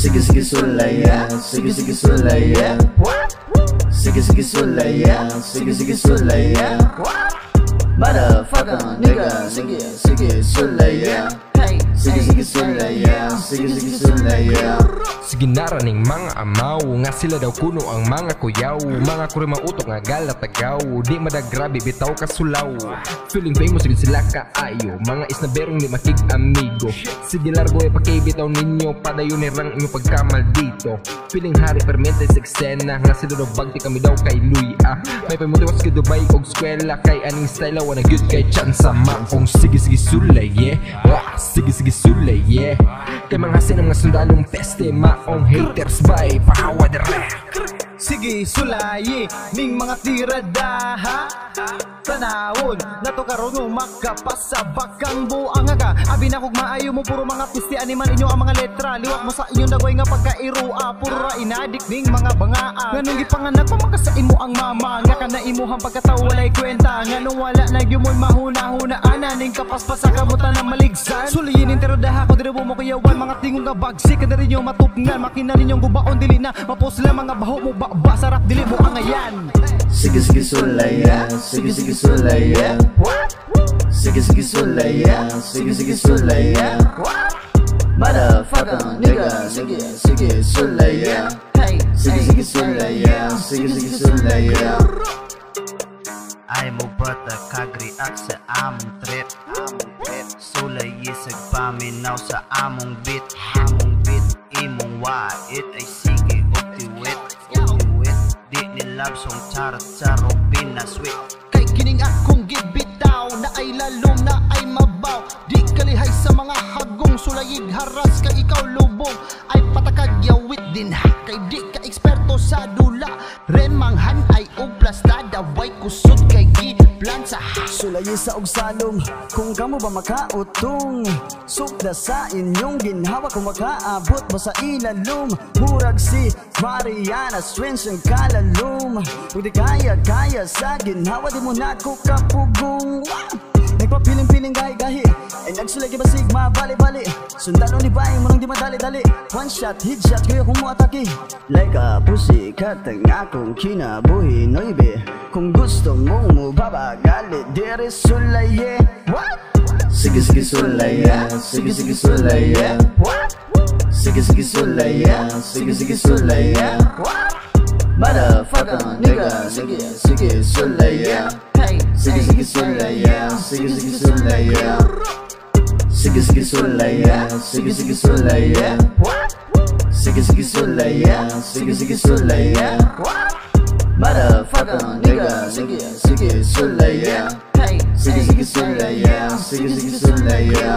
Sige sige sulaya, sige sige sulaya. Sige sige sulaya, sige sige sulaya. Motherfucker nigga, sige sige sulaya. Sige sige sulaya, sige sige sulaya. Sige naraning mga amaw, nga sila daw kuno ang mga kuyaw. Mga kuri mautok nga galat tagaw, di madagrabe bitaw kasulaw. Feeling famous sige sila kaayo, mga isnaberong di makig amigo. Sige largo e pakibitaw ninyo, padayon ni rang inyo pagkamal dito. Feeling hari permente sa eksena, nga sila daw bagti kami daw kay Luya. May pamutuwas ka Dubai og skwela, kay aning style wana good kay chance maong. Sige sige sulay yeah, sige sige sulay yeah. Kay mga sinang nga sundalong peste maong haters by pahawa direct. Sige sulayi ning mga tiradaha tanawon nato karon makapasabak kang buang ka. Abi na kog maayo mo puro mga pisti animan inyo ang mga letra. Liwat mo sa inyong dagoy nga pagkairua, puro ra inadik ning mga bangaa. Nganong gipanganak pa man sa imo ang mama, nga kana imuhang pagkataw walay kwenta. Nganong wala na gyumon mahuna-huna ana ning kapaspas sa kamutan ng maligsan. Suliyin ning tiradaha ko dire mo kuyawan mga tingong nga bagsik kada rin yung matupngan. Makina ninyong gubaon dili na mapusla mga baho mo ba sarap dili mo angayan. Sige sige sulaya, sige sige sulaya. Sige sige sulaya, sige sige sulaya. Motherfucker nigga, sige sige sulaya. Sige sige sulaya, sige sige sulaya. Ay mo bata kag-react sa among trip. Sulayi sa paminaw sa among beat. Imong wait ay sige optiwit. Di nilab song charot-charo pinasweet. Kay kining akong gibitaw na ay lalong na ay mabaw. Di kalihay sa mga hagong sulayig haras ka ikaw lubong. Ay patakag yawit din ha, kay di ka eksperto sa dula. Remanghan ay og plastada, way kusot kay giplan sa ha. Sulayi sa og salong, kung kamo ba makautong. Sukda sa inyong ginhawa kung makaabot mo sa ilalum. Murag si Mariana Swins ang kalalum. Kung di kaya sa ginhawa di mo na ko kapugong. Nagpapiling-piling gahi-gahi ay nagsulagi ba sigma bali-bali. Sundalo ni Bay mo nang di madali-dali. One shot, hit shot kaya kung mo atake. Like a pussy cat ang akong kinabuhi noibe. Kung gusto mong mubabagali dire sulaye. What? Sige sige sulaya, sige sige sulaya. Sige sige sulaya, sige sige sulaya. Motherfucker nigga, sige sige sulaya. Sige sige sulaya, sige sige sulaya. Sige sige sulaya, sige sige sulaya. Sige sige sulaya, sige sige sulaya. Motherfucker nigga, sige sige sulaya. Sige sige sulaya, sige sige sulaya.